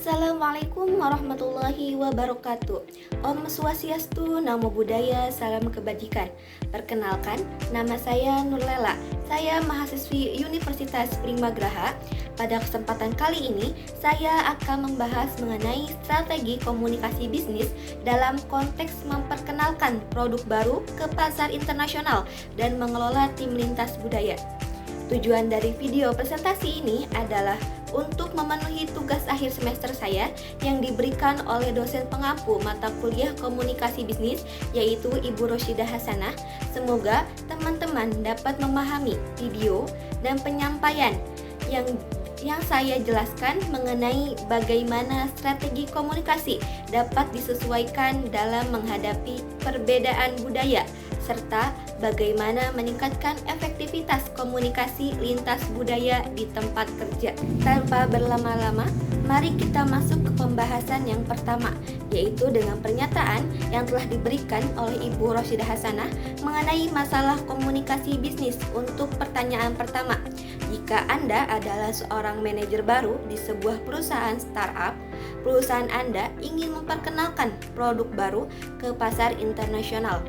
Assalamualaikum warahmatullahi wabarakatuh. Om Swastiastu, Namo Buddhaya, salam kebajikan. Perkenalkan, nama saya Nurlela. Saya mahasiswi Universitas Primagraha. Pada kesempatan kali ini, saya akan membahas mengenai strategi komunikasi bisnis dalam konteks memperkenalkan produk baru ke pasar internasional dan mengelola tim lintas budaya. Tujuan dari video presentasi ini adalah untuk memenuhi tugas akhir semester saya yang diberikan oleh dosen pengampu mata kuliah komunikasi bisnis, yaitu Ibu Roshidah Hasanah. Semoga teman-teman dapat memahami video dan penyampaian yang saya jelaskan mengenai bagaimana strategi komunikasi dapat disesuaikan dalam menghadapi perbedaan budaya, serta bagaimana meningkatkan efektivitas komunikasi lintas budaya di tempat kerja. Tanpa berlama-lama, mari kita masuk ke pembahasan yang pertama, yaitu dengan pernyataan yang telah diberikan oleh Ibu Roshidah Hasanah mengenai masalah komunikasi bisnis. Untuk pertanyaan pertama, jika Anda adalah seorang manajer baru di sebuah perusahaan startup, perusahaan Anda ingin memperkenalkan produk baru ke pasar internasional.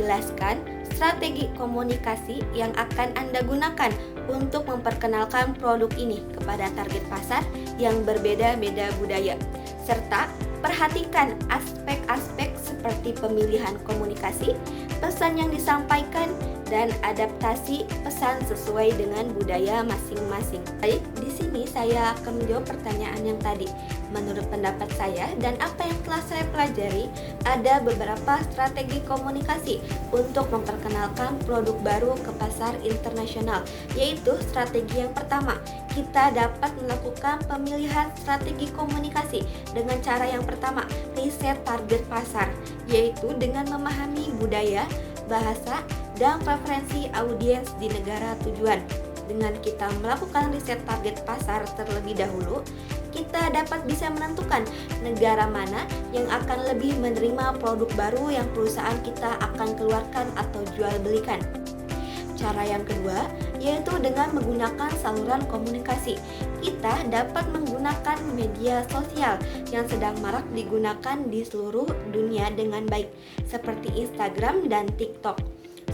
Jelaskan strategi komunikasi yang akan Anda gunakan untuk memperkenalkan produk ini kepada target pasar yang berbeda-beda budaya, serta perhatikan aspek-aspek seperti pemilihan komunikasi, pesan yang disampaikan, dan adaptasi pesan sesuai dengan budaya masing-masing. Baik, di sini saya akan menjawab pertanyaan yang tadi. Menurut pendapat saya dan apa yang telah saya pelajari, ada beberapa strategi komunikasi untuk memperkenalkan produk baru ke pasar internasional, yaitu strategi yang pertama, kita dapat melakukan pemilihan strategi komunikasi dengan cara yang pertama, riset target pasar, yaitu dengan memahami budaya, bahasa, dan preferensi audiens di negara tujuan. Dengan kita melakukan riset target pasar terlebih dahulu, kita dapat bisa menentukan negara mana yang akan lebih menerima produk baru yang perusahaan kita akan keluarkan atau jual belikan. Cara yang kedua yaitu dengan menggunakan saluran komunikasi. Kita dapat menggunakan media sosial yang sedang marak digunakan di seluruh dunia dengan baik, seperti Instagram dan TikTok.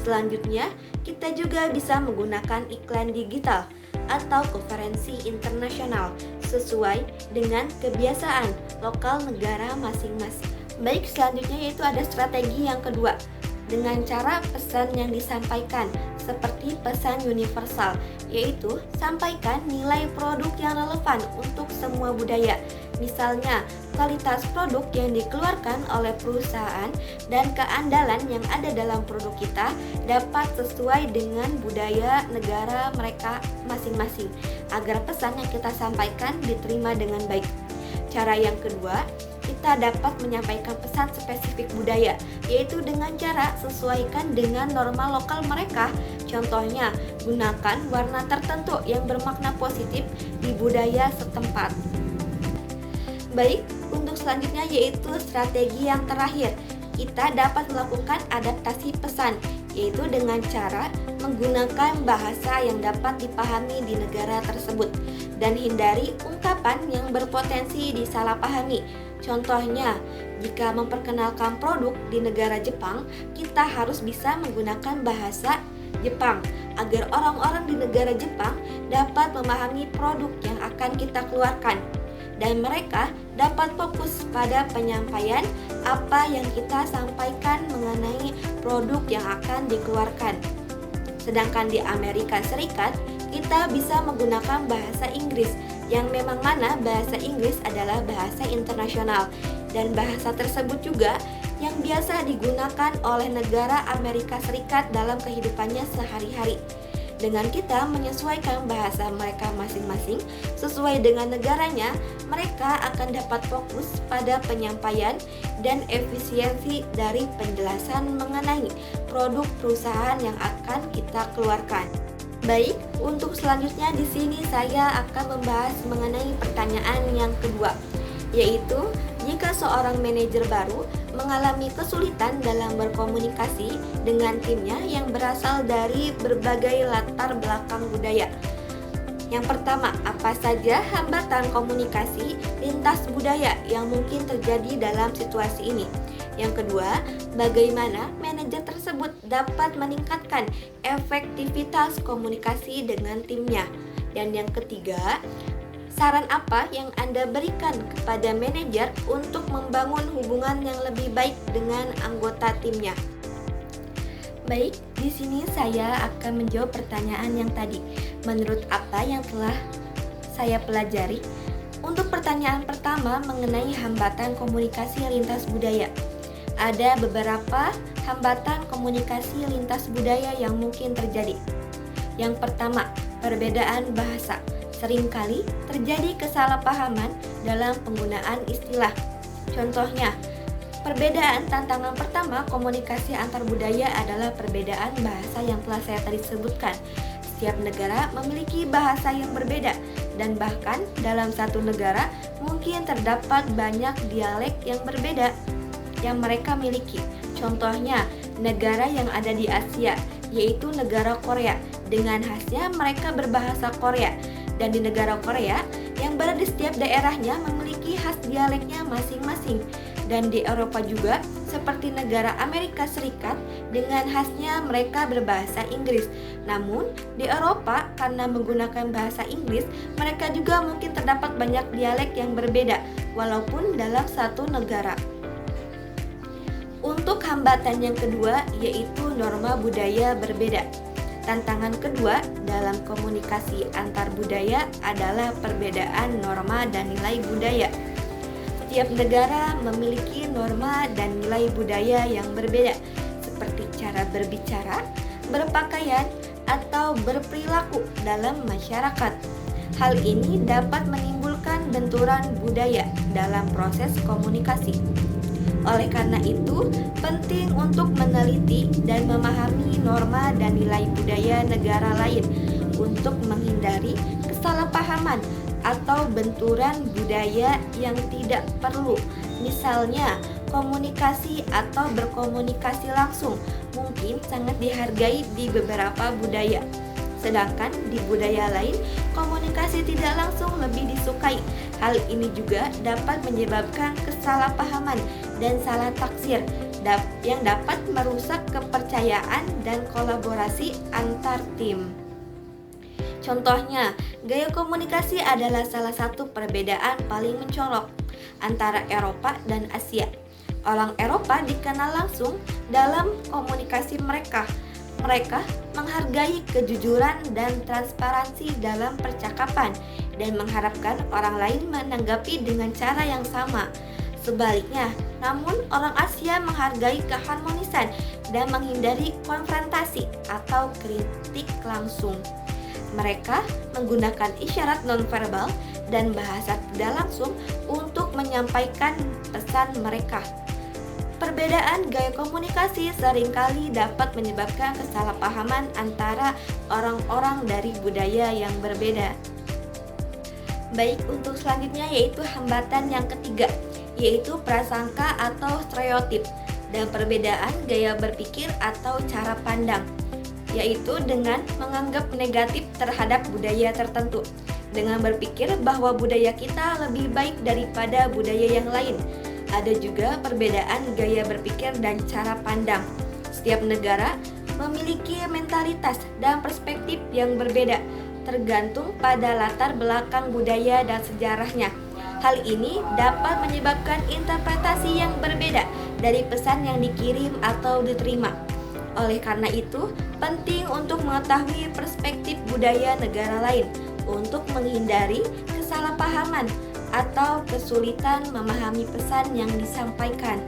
Selanjutnya, kita juga bisa menggunakan iklan digital atau konferensi internasional sesuai dengan kebiasaan lokal negara masing-masing. Baik, selanjutnya yaitu ada strategi yang kedua dengan cara pesan yang disampaikan seperti pesan universal, yaitu sampaikan nilai produk yang relevan untuk semua budaya. Misalnya, kualitas produk yang dikeluarkan oleh perusahaan dan keandalan yang ada dalam produk kita dapat sesuai dengan budaya negara mereka masing-masing, agar pesan yang kita sampaikan diterima dengan baik. Cara yang kedua, kita dapat menyampaikan pesan spesifik budaya, yaitu dengan cara sesuaikan dengan norma lokal mereka. Contohnya, gunakan warna tertentu yang bermakna positif di budaya setempat. Baik, untuk selanjutnya yaitu strategi yang terakhir. Kita dapat melakukan adaptasi pesan, yaitu dengan cara menggunakan bahasa yang dapat dipahami di negara tersebut dan hindari ungkapan yang berpotensi disalahpahami. Contohnya, jika memperkenalkan produk di negara Jepang, kita harus bisa menggunakan bahasa Jepang agar orang-orang di negara Jepang dapat memahami produk yang akan kita keluarkan dan mereka dapat fokus pada penyampaian apa yang kita sampaikan mengenai produk yang akan dikeluarkan. Sedangkan di Amerika Serikat, kita bisa menggunakan bahasa Inggris, yang memang mana bahasa Inggris adalah bahasa internasional, dan bahasa tersebut juga yang biasa digunakan oleh negara Amerika Serikat dalam kehidupannya sehari-hari. Dengan kita menyesuaikan bahasa mereka masing-masing sesuai dengan negaranya, mereka akan dapat fokus pada penyampaian dan efisiensi dari penjelasan mengenai produk perusahaan yang akan kita keluarkan. Baik, untuk selanjutnya di sini saya akan membahas mengenai pertanyaan yang kedua, yaitu jika seorang manajer baru mengalami kesulitan dalam berkomunikasi dengan timnya yang berasal dari berbagai latar belakang budaya. Yang pertama, apa saja hambatan komunikasi lintas budaya yang mungkin terjadi dalam situasi ini? Yang kedua, bagaimana manajer tersebut dapat meningkatkan efektivitas komunikasi dengan timnya? Dan yang ketiga, saran apa yang Anda berikan kepada manajer untuk membangun hubungan yang lebih baik dengan anggota timnya? Baik, di sini saya akan menjawab pertanyaan yang tadi. Menurut apa yang telah saya pelajari, untuk pertanyaan pertama mengenai hambatan komunikasi lintas budaya. Ada beberapa hambatan komunikasi lintas budaya yang mungkin terjadi. Yang pertama, perbedaan bahasa. Seringkali terjadi kesalahpahaman dalam penggunaan istilah. Contohnya, perbedaan tantangan pertama komunikasi antar budaya adalah perbedaan bahasa yang telah saya tadi sebutkan. Setiap negara memiliki bahasa yang berbeda, dan bahkan dalam satu negara mungkin terdapat banyak dialek yang berbeda yang mereka miliki. Contohnya, negara yang ada di Asia, yaitu negara Korea. Dengan khasnya mereka berbahasa Korea, dan di negara Korea yang berada di setiap daerahnya memiliki khas dialeknya masing-masing. Dan di Eropa juga, seperti negara Amerika Serikat, dengan khasnya mereka berbahasa Inggris. Namun, di Eropa karena menggunakan bahasa Inggris, mereka juga mungkin terdapat banyak dialek yang berbeda, walaupun dalam satu negara. Untuk hambatan yang kedua, yaitu norma budaya berbeda. Tantangan kedua dalam komunikasi antar budaya adalah perbedaan norma dan nilai budaya. Setiap negara memiliki norma dan nilai budaya yang berbeda, seperti cara berbicara, berpakaian, atau berperilaku dalam masyarakat. Hal ini dapat menimbulkan benturan budaya dalam proses komunikasi. Oleh karena itu, penting untuk meneliti dan memahami norma dan nilai budaya negara lain untuk menghindari kesalahpahaman atau benturan budaya yang tidak perlu. Misalnya, komunikasi atau berkomunikasi langsung mungkin sangat dihargai di beberapa budaya. Sedangkan di budaya lain, komunikasi tidak langsung lebih disukai. Hal ini juga dapat menyebabkan kesalahpahaman dan salah taksir yang dapat merusak kepercayaan dan kolaborasi antar tim. Contohnya, gaya komunikasi adalah salah satu perbedaan paling mencolok antara Eropa dan Asia. Orang Eropa dikenal langsung dalam komunikasi mereka. Mereka menghargai kejujuran dan transparansi dalam percakapan dan mengharapkan orang lain menanggapi dengan cara yang sama. Sebaliknya, namun orang Asia menghargai keharmonisan dan menghindari konfrontasi atau kritik langsung. Mereka menggunakan isyarat nonverbal dan bahasa tidak langsung untuk menyampaikan pesan mereka. Perbedaan gaya komunikasi seringkali dapat menyebabkan kesalahpahaman antara orang-orang dari budaya yang berbeda. Baik, untuk selanjutnya yaitu hambatan yang ketiga, yaitu prasangka atau stereotip dan perbedaan gaya berpikir atau cara pandang, yaitu dengan menganggap negatif terhadap budaya tertentu, dengan berpikir bahwa budaya kita lebih baik daripada budaya yang lain. Ada juga perbedaan gaya berpikir dan cara pandang. Setiap negara memiliki mentalitas dan perspektif yang berbeda, tergantung pada latar belakang budaya dan sejarahnya. Hal ini dapat menyebabkan interpretasi yang berbeda dari pesan yang dikirim atau diterima. Oleh karena itu, penting untuk mengetahui perspektif budaya negara lain untuk menghindari kesalahpahaman atau kesulitan memahami pesan yang disampaikan.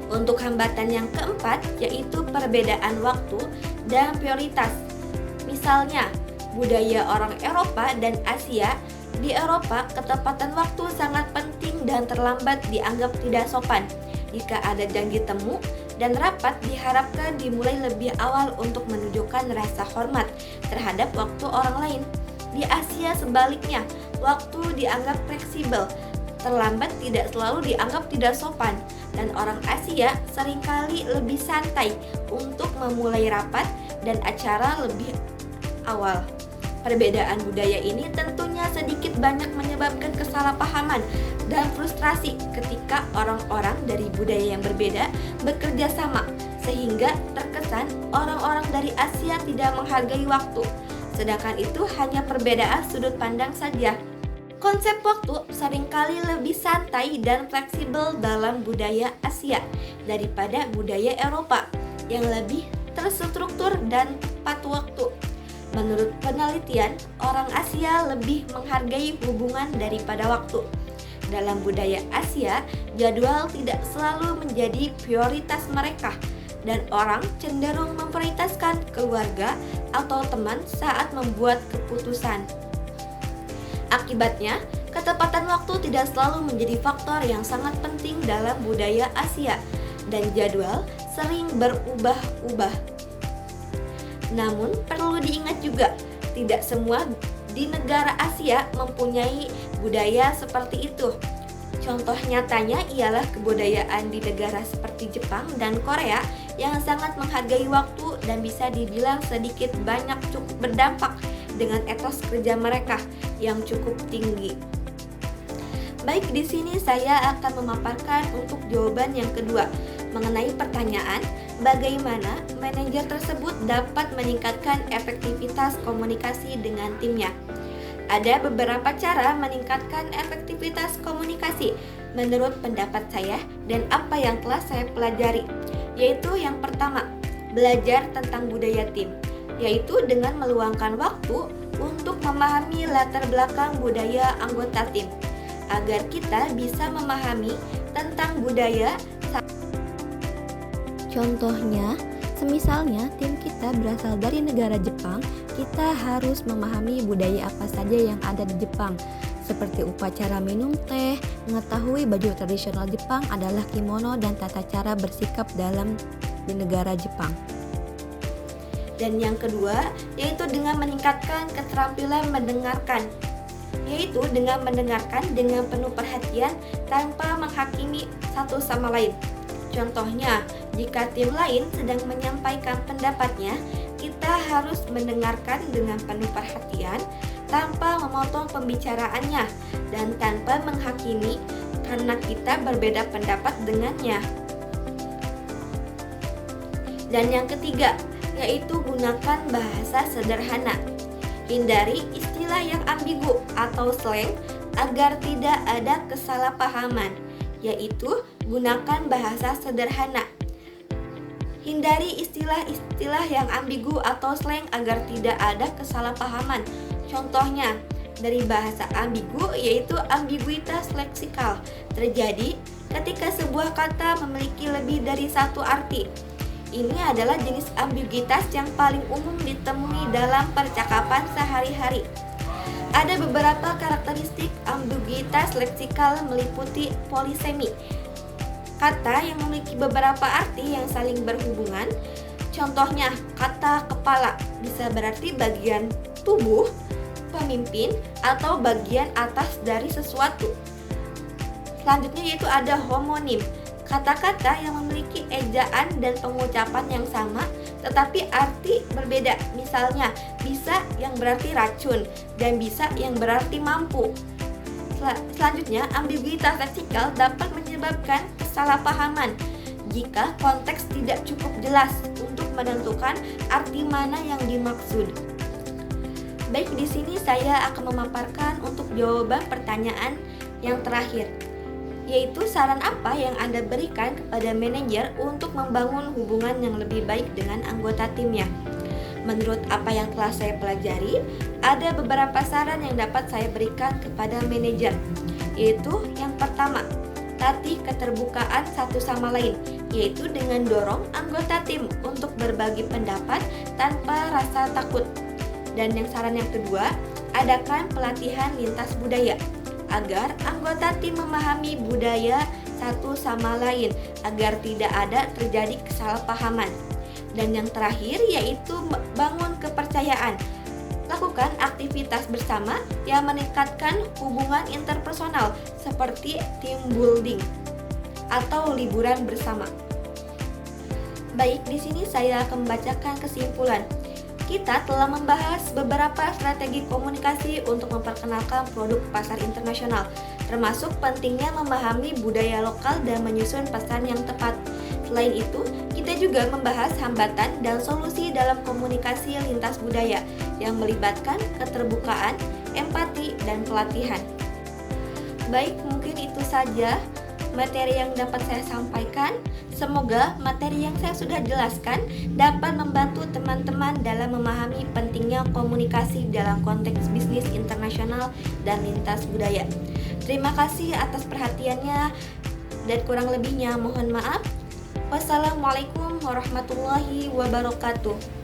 Untuk hambatan yang keempat, yaitu perbedaan waktu dan prioritas. Misalnya, budaya orang Eropa dan Asia. Di Eropa, ketepatan waktu sangat penting dan terlambat dianggap tidak sopan. Jika ada janji temu dan rapat, diharapkan dimulai lebih awal untuk menunjukkan rasa hormat terhadap waktu orang lain. Di Asia sebaliknya, waktu dianggap fleksibel, terlambat tidak selalu dianggap tidak sopan, dan orang Asia seringkali lebih santai untuk memulai rapat dan acara lebih awal. Perbedaan budaya ini tentunya sedikit banyak menyebabkan kesalahpahaman dan frustrasi ketika orang-orang dari budaya yang berbeda bekerja sama, sehingga terkesan orang-orang dari Asia tidak menghargai waktu, sedangkan itu hanya perbedaan sudut pandang saja. Konsep waktu seringkali lebih santai dan fleksibel dalam budaya Asia daripada budaya Eropa yang lebih terstruktur dan tepat waktu. Menurut penelitian, orang Asia lebih menghargai hubungan daripada waktu. Dalam budaya Asia, jadwal tidak selalu menjadi prioritas mereka, dan orang cenderung memprioritaskan keluarga atau teman saat membuat keputusan. Akibatnya, ketepatan waktu tidak selalu menjadi faktor yang sangat penting dalam budaya Asia, dan jadwal sering berubah-ubah. Namun, perlu diingat juga, tidak semua di negara Asia mempunyai budaya seperti itu. Contoh nyatanya ialah kebudayaan di negara seperti Jepang dan Korea yang sangat menghargai waktu dan bisa dibilang sedikit banyak cukup berdampak dengan etos kerja mereka yang cukup tinggi. Baik, di sini saya akan memaparkan untuk jawaban yang kedua mengenai pertanyaan bagaimana manajer tersebut dapat meningkatkan efektivitas komunikasi dengan timnya. Ada beberapa cara meningkatkan efektivitas komunikasi menurut pendapat saya dan apa yang telah saya pelajari, yaitu yang pertama, belajar tentang budaya tim, yaitu dengan meluangkan waktu untuk memahami latar belakang budaya anggota tim, agar kita bisa memahami tentang budaya. Contohnya, semisalnya tim kita berasal dari negara Jepang, kita harus memahami budaya apa saja yang ada di Jepang, seperti upacara minum teh, mengetahui baju tradisional Jepang adalah kimono dan tata cara bersikap di negara Jepang. Dan yang kedua, yaitu dengan meningkatkan keterampilan mendengarkan, yaitu dengan mendengarkan dengan penuh perhatian tanpa menghakimi satu sama lain. Contohnya, jika tim lain sedang menyampaikan pendapatnya, kita harus mendengarkan dengan penuh perhatian tanpa memotong pembicaraannya dan tanpa menghakimi karena kita berbeda pendapat dengannya. Dan yang ketiga, yaitu gunakan bahasa sederhana. Hindari istilah yang ambigu atau slang agar tidak ada kesalahpahaman, yaitu gunakan bahasa sederhana. Hindari istilah-istilah yang ambigu atau slang agar tidak ada kesalahpahaman. Contohnya, dari bahasa ambigu yaitu ambiguitas leksikal, terjadi ketika sebuah kata memiliki lebih dari satu arti. Ini adalah jenis ambiguitas yang paling umum ditemui dalam percakapan sehari-hari. Ada beberapa karakteristik ambiguitas leksikal meliputi polisemi, kata yang memiliki beberapa arti yang saling berhubungan. Contohnya, kata kepala bisa berarti bagian tubuh, pemimpin, atau bagian atas dari sesuatu. Selanjutnya yaitu ada homonim, kata-kata yang memiliki ejaan dan pengucapan yang sama tetapi arti berbeda. Misalnya, bisa yang berarti racun dan bisa yang berarti mampu. Selanjutnya, ambiguitas leksikal dapat menyebabkan kesalahpahaman jika konteks tidak cukup jelas untuk menentukan arti mana yang dimaksud. Baik, di sini saya akan memaparkan untuk jawaban pertanyaan yang terakhir, yaitu saran apa yang Anda berikan kepada manajer untuk membangun hubungan yang lebih baik dengan anggota timnya. Menurut apa yang telah saya pelajari, ada beberapa saran yang dapat saya berikan kepada manajer, yaitu yang pertama, latih keterbukaan satu sama lain, yaitu dengan dorong anggota tim untuk berbagi pendapat tanpa rasa takut. Dan yang saran yang kedua, adakan pelatihan lintas budaya, agar anggota tim memahami budaya satu sama lain, agar tidak ada terjadi kesalahpahaman. Dan yang terakhir yaitu bangun kepercayaan. Lakukan aktivitas bersama yang meningkatkan hubungan interpersonal seperti team building atau liburan bersama. Baik, di sini saya akan membacakan kesimpulan. kita telah membahas beberapa strategi komunikasi untuk memperkenalkan produk pasar internasional, termasuk pentingnya memahami budaya lokal dan menyusun pesan yang tepat. Selain itu, kita juga membahas hambatan dan solusi dalam komunikasi lintas budaya yang melibatkan keterbukaan, empati, dan pelatihan. Baik, mungkin itu saja materi yang dapat saya sampaikan. Semoga materi yang saya sudah jelaskan dapat membantu teman-teman dalam memahami pentingnya komunikasi dalam konteks bisnis internasional dan lintas budaya. Terima kasih atas perhatiannya dan kurang lebihnya mohon maaf. Wassalamualaikum warahmatullahi wabarakatuh.